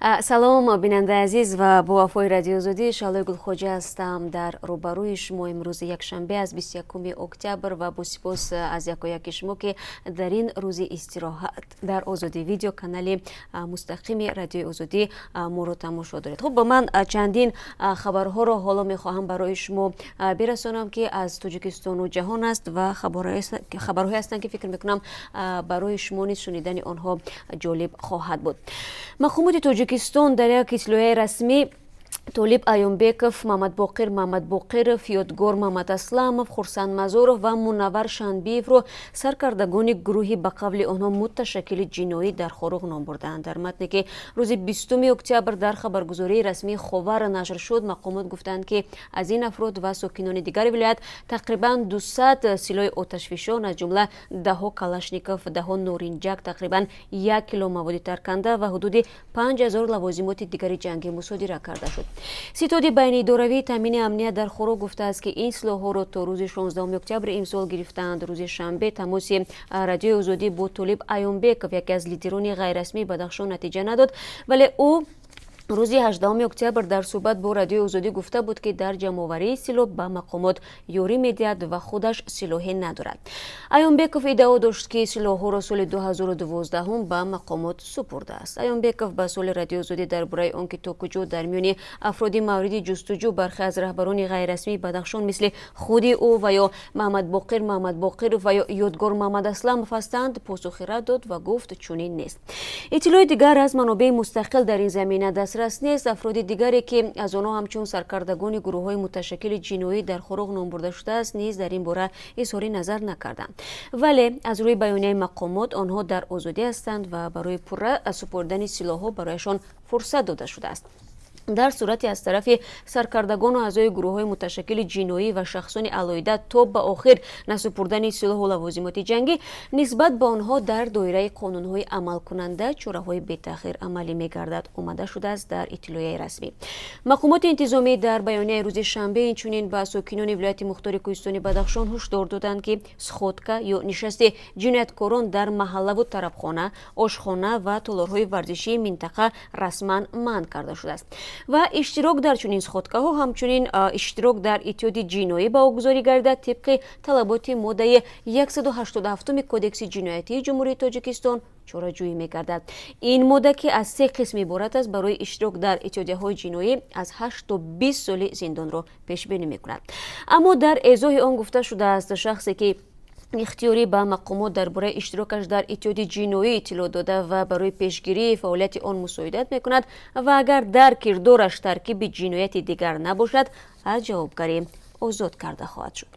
салом бинандаи азиз ва бо вафои радиои Озодӣ Шалои Гулхоҷа ҳастам дар рӯбарӯи шумо имрӯзи якшанбе аз 21 октябр ва бо сипос аз якояки шумо ки дар ин рӯзи истироҳат дар Озодӣ видео канали мустақими радиои Озодӣ моро тамошо доред. Хуб, ба ман чандин хабарҳоро ҳоло мехоҳам барои шумо бирасонам ки аз Тоҷикистону ҷаҳон аст ва хабарҳое ҳастанд ки фикр мекунам барои шумо низ шунидани онҳо ҷолиб хоҳад буд. Мақомоти Тоҷикистон дар як итлояи расмӣ Толиб Айёнбеков, Маҳмадбоқиров, Ёдгор Маҳмадасламов, Хурсанд Мазуров ва Мунаввар Шанбиевро саркардагони гурӯҳи ба қавли онҳо муташаккили ҷиноӣ дар Хоруғ ном бурданд. Дар матне ки рӯзи 20 октябр дар хабаргузории расмии Ховар нашр шуд, мақомот гуфтанд ки аз ин афрод ва сокинони дигари вилоят тақрибан 200 силоҳи оташфишон аз ҷумла 10 калашников, 10 норинҷак, тақрибан 1 кило маводи тарканда ва ҳудуди 5000 лавозимоти дигари ҷангӣ мусодира карда шуд. Ситоди байниидоравии таъмини амният дар Хоруғ гуфтааст ки ин силоҳҳоро то рӯзи 16 октябри имсол гирифтаанд. Рӯзи шанбе тамоси радиои Озодӣ бо Толиб Айёнбеков, яке аз лидерони ғайрасмии Бадахшон, натиҷа надод, вале ӯ рӯзи 18 октябр дар суҳбат бо радиои Озодӣ гуфта буд ки дар ҷамъоварии силоҳ ба мақомот ёрӣ медиҳад ва худаш силоҳе надорад. Айёнбеков иддао дошт ки силоҳҳоро соли 2012 ба мақомот супурдааст. Айёнбеков ба соли радиои Озодӣ дар бораи он ки то куҷо дар миёни афроди мавриди ҷустуҷӯ бархе аз раҳбарони ғайрасмии Бадахшон мисли худи ӯ ва ё Маҳмадбоқиров ва ё Ёдгор Маҳмадасламов ҳастанд, посухи рад дод ва гуфт чунин нест. Иттилои дигар аз манобеи мустақил дар ин замина дастрас нест. Афроди дигаре ки аз онҳо ҳамчун саркардагони гурӯҳҳои муташаккили ҷиноӣ дар Хоруғ ном бурда шудааст низ дар ин бора изҳори назар накарданд. Вале аз рӯи баёнияи мақомот онҳо дар озодӣ ҳастанд ва барои пурра супурдани силоҳҳо барояшон фурсат дода шудааст. Дар сурати аз тарафи саркардагону аъзои гурӯҳҳои муташаккили ҷиноӣ ва шахсони алоҳида то ба охир насупурдани силоҳу лавозимоти ҷангӣ, нисбат ба онҳо дар доираи қонунҳои амалкунанда чораҳои бетаъхир амалӣ мегардад, омада шудааст дар иттилояи расмӣ. Мақомоти интизомӣ дар баёнияи рӯзи шанбе инчунин ба сокинони вилояти мухтори Кӯҳистони Бадахшон ҳушдор доданд ки сходка ё нишасти ҷинояткорон дар маҳаллаву тарабхона, ошхона ва толорҳои варзишии минтақа расман манъ карда шудааст ва иштирок дар чунин сходкаҳо ҳамчунин иштирок дар иттиҳоди ҷиноӣ ба огузорӣ гардад тибқи талаботи моддаи 187 Кодекси ҷиноятии Ҷумҳурии Тоҷикистон чораҷӯӣ мегардад. Ин модда ки аз 3 қисм иборат аст, барои иштирок дар иттиҳодияҳои ҷиноӣ аз 8 то 20 соли зиндонро пешбинӣ мекунад. Аммо дар эзоҳи он гуфта шудааст, шахсе ки ихтиёрӣ ба мақомот дар бораи иштирокаш дар иттиҳоди ҷиноӣ иттилоъ дода ва барои пешгирии фаъолияти он мусоидат мекунад ва агар дар кирдораш таркиби ҷинояти дигар набошад, аз ҷавобгарӣ озод карда хоҳад шуд.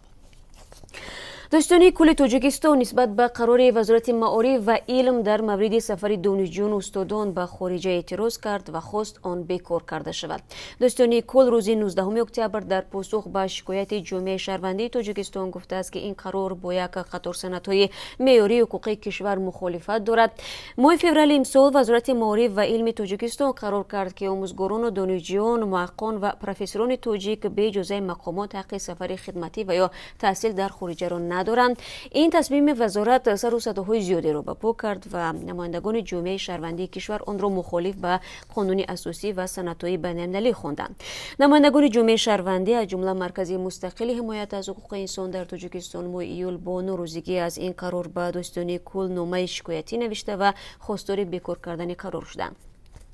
Достони кулли Тоҷикистон нисбат ба қарори Вазорати Маориф ва илм дар мавриди сафари донишҷӯёну устодон ба хориҷа эътироз кард ва хост он бекор карда шавад. Достони кул рӯзи 19 октябр дар посух ба шикояти ҷомеаи шаҳрвандии Тоҷикистон гуфтааст ки ин қарор бо як қатор санадҳои меъёрии ҳуқуқии кишвар мухолифат дорад. Моҳи феврали имсол Вазорати Маориф ва илми Тоҷикистон қарор кард ки омӯзгорону донишҷӯён, муҳаққон ва профессорони тоҷик бе иҷозаи мақомот ҳаққи сафари хидматӣ ва ё таҳсил дар хориҷаро надоранд. Ин тасмими вазорат сару садоҳои зиёдеро ба по кард ва намояндагони ҷомеаи шаҳрвандии кишвар онро мухолиф ба қонуни асосӣ ва санадҳои байналмилалӣ хонданд. Намояндагони ҷомеаи шаҳрвандӣ аз ҷумла Маркази мустақили ҳимоят аз ҳуқуқи инсон дар Тоҷикистон моҳи июл бо норозигӣ аз ин қарор ба Достони кул номаи шикоятӣ навишта ва хостори бекор кардани қарор шуданд.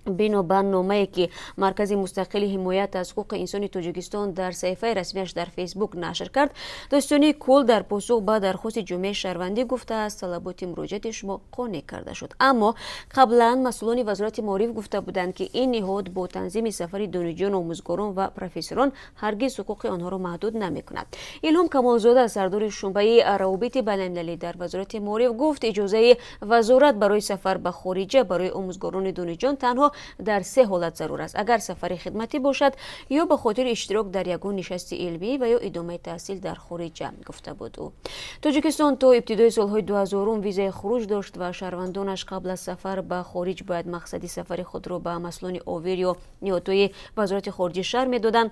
Бинобар номае ки Маркази мустақили ҳимоят аз ҳуқуқи инсони Тоҷикистон дар саҳифаи расмияш дар Фейсбук нашр кард, Достони кул дар посух ба дархости ҷомеаи шаҳрвандӣ гуфтааст, талаботи муроҷиати шумо қонеъ карда шуд. Аммо қаблан масъулони Вазорати Маориф гуфта буданд ки ин ниҳод бо танзими сафари донишҷӯён, омӯзгорон ва профессорон ҳаргиз ҳуқуқи онҳоро маҳдуд намекунад. Илҳом Камолзода, сардори шуъбаи равобити байналмилалӣ дар Вазорати Маориф гуфт, иҷозаи вазорат барои сафар ба хориҷа барои омӯзгорони донишҷӯён танҳо дар 3 ҳолат зарур аст: агар сафари хидматӣ бошад ё ба хотири иштирок дар ягон нишасти илмӣ ва ё идомаи таҳсил дар хориҷа, гуфта буд ӯ. Тоҷикистон то ибтидои солҳои 2000 визаи хуруҷ дошт ва шаҳрвандонаш қабл аз сафар ба хориҷ бояд мақсади сафари худро ба масъулони овер ё ниҳодҳои Вазорати хориҷи шаҳр медоданд.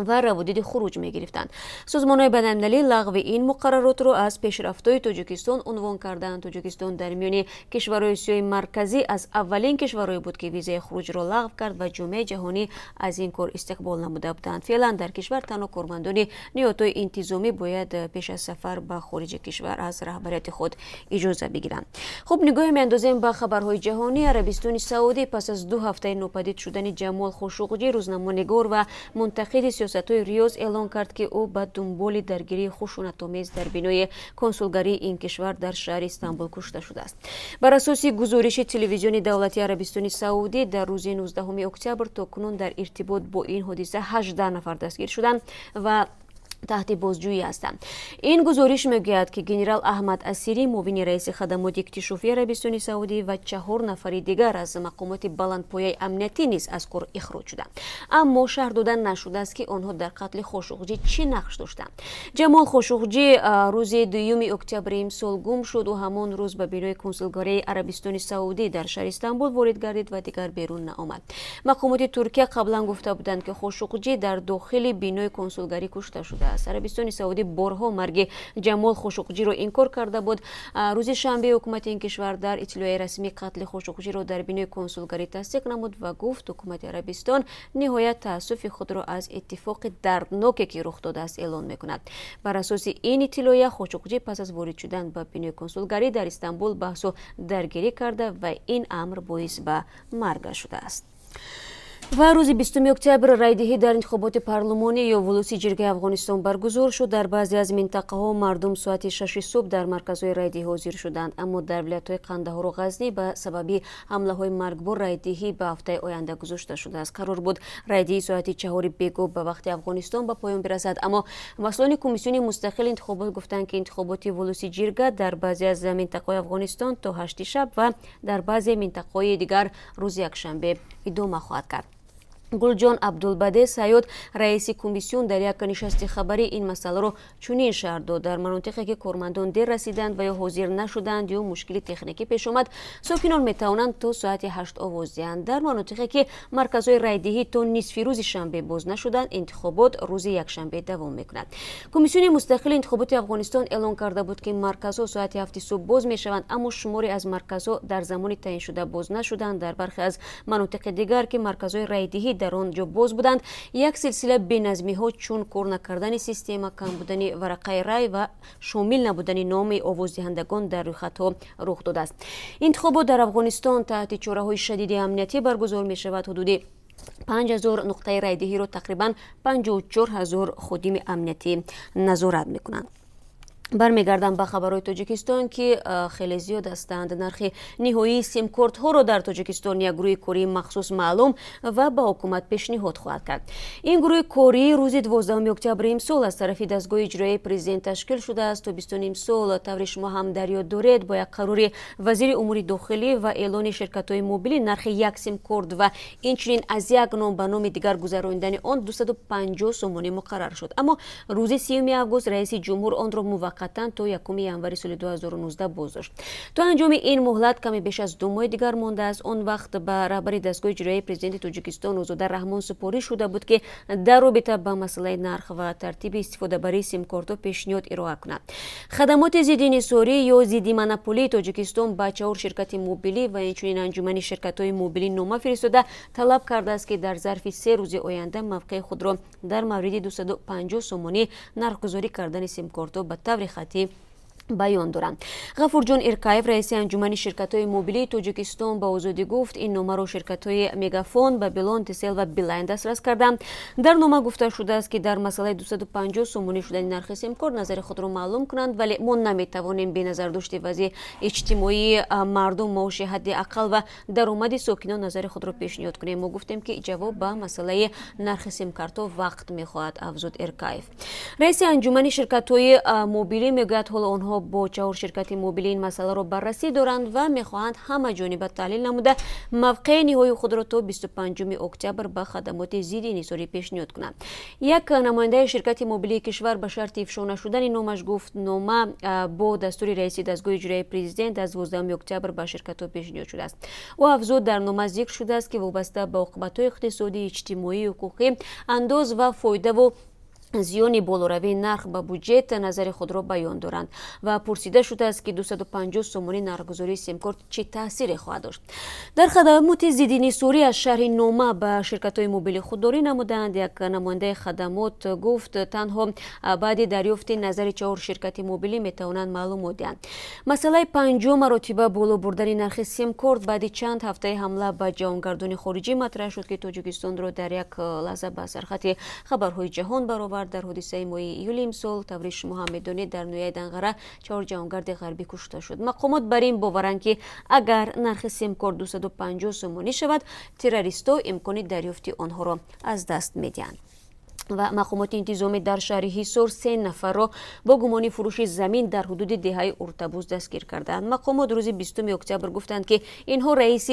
و روادید خروج می گرفتند. سازمان‌های بین‌المللی لغو این مقررات را از پیشرفت‌های تاجیکستان عنوان کردند. تاجیکستان در میان کشورهای آسیای مرکزی از اولین کشورهای بود که ویزای خروج را لغو کرد و جامعه جهانی از این کار استقبال نموده بودند. فعلا در کشور تنها کارمندان نهادهای انتظامی باید پیش از سفر به خارج کشور از رهبریت خود اجازه بگیرند. خب نگاه می‌اندازیم به خبرهای جهانی. عربستان سعودی پس از 2 هفته ناپدید شدن جمال خاشقجی، روزنامه‌نگار و منتقد سیاست‌های ریاض اعلان کرد که او به دنبال درگیری خشونت‌آمیز در بینای کنسولگری این کشور در شهر استانبول کشته شده است. بر اساس گزارش تلویزیون دولتی عربستان سعودی در روز 19 اکتبر تاکنون در ارتباط با این حادثه 18 نفر دستگیر شدند و تحت بازجویی هستند. این گزارش میگوید که گنرال احمد اسیری معاون رئیس خدمات اکتشافی عربستان سعودی و 4 نفر دیگر از مقامات بلندپایه امنیتی نیز از کار اخراج شدند. اما شرح دادن نشده است که آنها در قتل خاشقجی چه نقش داشتند. جمال خاشقجی روز 2 اکتبر امسال گم شد و همان روز به بینای کنسولگری عربستان سعودی در شهر استانبول وارد گردید و دیگر بیرون نآمد. مقامات ترکیه قبلا گفته بودند که خاشقجی در داخل بینای کنسولگری کشته شده. عربستان سعودی بارها مرگ جمال خاشقجی را انکار کرده بود. روز شنبه حکومت این کشور در اطلاع رسمی قتل خاشقجی را در بینای کنسولگری تصدیق نمود و گفت حکومت عربستان نهایت تأسف خود را از اتفاق دردناکی که رخ داده است اعلان میکند. بر اساس این اطلاع خاشقجی پس از وارد شدن به بینای کنسولگری در استانبول بحث و درگیری کرده و این امر باعث به مرگ شده است. و روز 20 اکتبر رایدهی در انتخابات پارلمانی یا ولوسی جرگه افغانستان برگزار شد. در بعضی از منطقه ها مردم ساعت 6 صبح در مرکزهای رایدهی حاضر شدند، اما در ولایت‌های قندهار و غزنی به سبب حمله های مرگبار رایدهی به هفته آینده گذاشته شده است. قرار بود رایدهی ساعت 4 بیگو به وقت افغانستان به پایان برسد، اما مسئولان کمیسیون مستقل انتخابات گفتند که انتخابات ولوسی جرگه در بعضی از مناطق افغانستان تا 8 شب و در بعضی مناطق دیگر روز یکشنبه ادامه خواهد کرد. گلجان عبدالبدی سیاد رئیس کمیسیون در یک نشست خبری این مسئله را چنین شرح داد: در مناطقی که کارمندان دیر رسیدند و یا حاضر نشدند یا مشکلی تکنیکی پیش آمد، ساکنان میتوانند تا ساعت 8 آواز دهند. در مناطقی که مرکزهای رایدهی تا نصف روز شنبه باز نشدند، انتخابات روز یکشنبه دوام میکند. کمیسیون مستقل انتخابات افغانستان اعلان کرده بود که مرکزها ساعت 7 صبح باز میشوند، اما شماری از مرکزها در زمان تعیین شده باز نشدند. در برخی از مناطق دیگر که مرکزهای رایدهی در آنجا باز بودند، یک سلسله بی‌نظمی ها چون کار نکردن سیستم، کم بودن ورقه رای و شامل نبودن نام آوازدهندگان در رویخط ها رخ داده است. انتخابات در افغانستان تحت چاره‌های شدید امنیتی برگزار می شود. حدود 5000 نقطه رایدهی را تقریبا 54000 خادم امنیتی نظارت می کنند. برمیگردم به خبرهای تاجیکستان که خیلی زیاد هستند. نرخ نهایی سیم کارت ها را در تاجیکستان یک گروه کاری مخصوص معلوم و به حکومت پیشنهاد خواهد کرد. این گروه کاری روز 12 اکتبر امسال از طرف دستگاه اجرایی پرزیدنت تشکیل شده است. تابستان امسال طور شما هم در یاد دارید با یک قرار وزیر امور داخلی و اعلان شرکت های موبیلی نرخ یک سیم کارت و اینچنین از یک نام به نام دیگر گذراندن آن 250 سومانی مقرر شد. اما روز 30 آگوست رئیس جمهور آن را موقتا تا 1 ینوار سال 2019 گذاشت. تا انجام این مهلت کمی بیش از 2 ماه دیگر مانده است. آن وقت به رهبر دستگاه اجرایی پرزیدنت تاجیکستان آزاده رحمان سپاری شده بود که در رابطه با مسئله نرخ و ترتیب استفاده برای سیم کارت پیشنهاد ارائه کند. خدمات ضد انحصاری یا ضد مونوپولی تاجیکستان با 4 شرکت موبیلی و اینچنین انجمن شرکت‌های موبیلی نامه فرستاده طلب کرده است که در ظرف 3 روز آینده موقع خود را در مورد 250 سومانی نرخ‌گذاری کردن سیم کارت به طور خطی بیان دارند. غفورجان ارکایف رئیس انجمن شرکت‌های موبیلی تاجیکستان به آزادی گفت این نامه را شرکت‌های مگافون، بابلون، تسل و بیلایند دسترس کردند. در نامه گفته شده است که در مسئله 250 سومانی شدن نرخ سیم کارت نظر خود را معلوم کنند، ولی ما نمی‌توانیم به نظر داشته وضع اجتماعی مردم، معاش حداقل و درآمد ساکنان نظر خود را پیشنهاد کنیم. ما گفتیم که جواب به مسئله نرخ سیم کارت وقت می‌خواهد، افزود ارکایف. رئیس انجمن شرکت‌های موبیلی میگوید حال آنها ها با 4 شرکت موبیلی این مسئله را بررسی دارند و میخواهند همه جانبه تحلیل نموده موقع نهایی خود را تا 25 اکتبر به خدمات ضد انحصاری پیشنهاد کنند. یک نماینده شرکت موبیلی کشور به شرط افشا نشدن نامش گفت نامه با دستور رئیس دستگاه اجرایی پرزیدنت از 12 اکتبر به شرکت ها پیشنهاد شده است. او افزود در نامه ذکر شده است که وابسته به عاقبت‌های اقتصادی، اجتماعی، حقوقی، انداز و فایده و زیان بالاروی نرخ به بودجه نظر خود را بیان دارند و پرسیده شده است که 250 سومانی نرخگذاری سیم کارت چه تاثیری خواهد داشت. در خدمات ضد انحصاری از شرح نامه به شرکت‌های موبیل خودداری نمودند. یک نماینده خدمات گفت تنها بعد دریافت نظر 4 شرکت موبیلی میتوانند معلومات دهند. مسئله 5 مراتبه بالا بردن نرخ سیم کارت بعد چند هفته حمله به جهانگردان خارجی مطرح شد که تاجیکستان را در یک لحظه به سرخط خبرهای جهان برآورد. در حادثه ماه ایول امسال طوری شما هم میدانید در نویه دنقره 4 جهانگرد غربی کشته شد. مقامات بر این باورند که اگر نرخ سیم کارت 250 سومانی شود تروریست‌ها امکان دریافت آنها را از دست میدهند. و مقامات انتظامی در شهر حصار 3 نفر را با گمان فروش زمین در حدود دهه ارتبوز دستگیر کردند. مقامات روز 20 اکتبر گفتند که اینها رئیس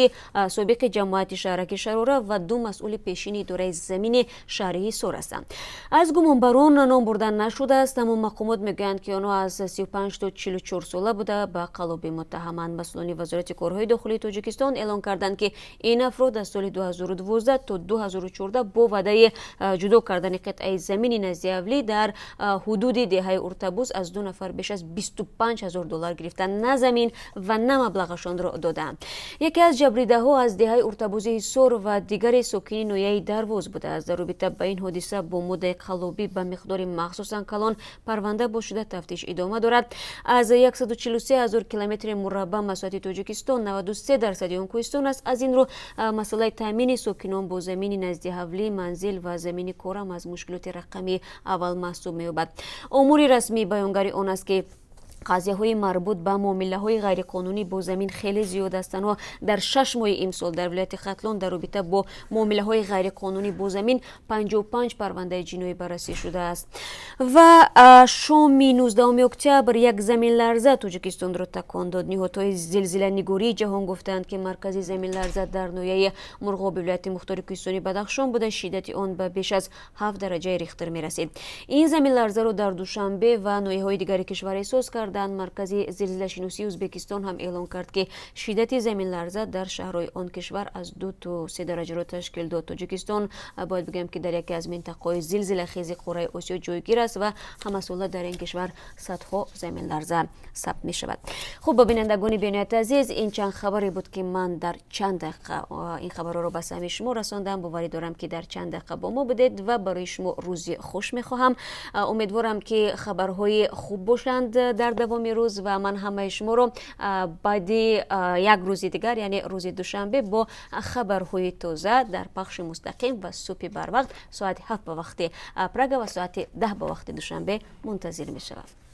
سابق جماعت شهرک شراره و 2 مسئول پیشین اداره زمین شهر حصار هستند. از گمانبران نام بردن نشده است، اما مقامات میگویند که آنها از 35 تا 44 ساله بوده به قلاب متهمند. مسئولان وزارت کارهای داخلی تاجیکستان اعلام کردند که این افراد از سال 2012 تا 2014 با وعده جدا کردن قطعه زمین نزدیولی در حدود دهه ارتبوز از 2 نفر بیش از 25,000 دلار گرفتن، نه زمین و نه مبلغشان را دادند. یکی از جبریده ها از دهه ارتبوز حصار و دیگر ساکنین نویه درواز بوده است. در رابطه با این حادثه با مد قلابی به مقدار مخصوصا کلان پرونده با شده تفتیش ادامه دارد. از 143,000 کیلومتر مربع مساحت تاجیکستان 93% آن کوهستان است. از این رو مسئله تامین ساکنان با زمین نزدیولی، منزل و زمین کارم از مشکلات رقمی اول محسوب می‌یابد. امور رسمی بیانگر آن است که قضیه های مربوط به معامله های غیر قانونی با زمین خیلی زیاد هستند و در 6 ماه امسال در ولایت ختلان در رابطه با معامله های غیر قانونی با زمین 55 پرونده جنایی بررسی شده است. و شام 19 اکتبر یک زمین لرزه تاجیکستان را تکان داد. نهادهای زلزله نگاری جهان گفتند که مرکز زمین لرزه در ناحیه مرغاب ولایت مختار کوهستانی بدخشان بوده. شدت آن به بیش از 7 درجه ریختر میرسید. این زمین لرزه را در دوشنبه و ناحیه های دیگر کشور احساس کرد. مرکز زلزله شناسی ازبکستان هم اعلام کرد که شدت زمین لرزه در شهرهای آن کشور از 2 تا 3 درجه را تشکیل داد. تاجیکستان باید بگم که در یکی از منطقه‌های زلزله خیز قاره آسیا جایگیر است و همه ساله در این کشور صدها زمین لرزه ثبت می شود. خب بینندگان بینایت عزیز، این چند خبری بود که من در چند دقیقه این خبرها رو به سمع شما رساندم. باوری دارم که در چند دقیقه با ما بودید و برای شما روزی خوش می خواهم. امیدوارم که خبرهای خوب باشند در دوام روز و من همه شما رو بعد یک روز دیگر یعنی روز دوشنبه با خبرهای تازه در پخش مستقیم و صبح بر وقت ساعت 7 به وقت پراگ و ساعت 10 به وقت دوشنبه منتظر می شوم.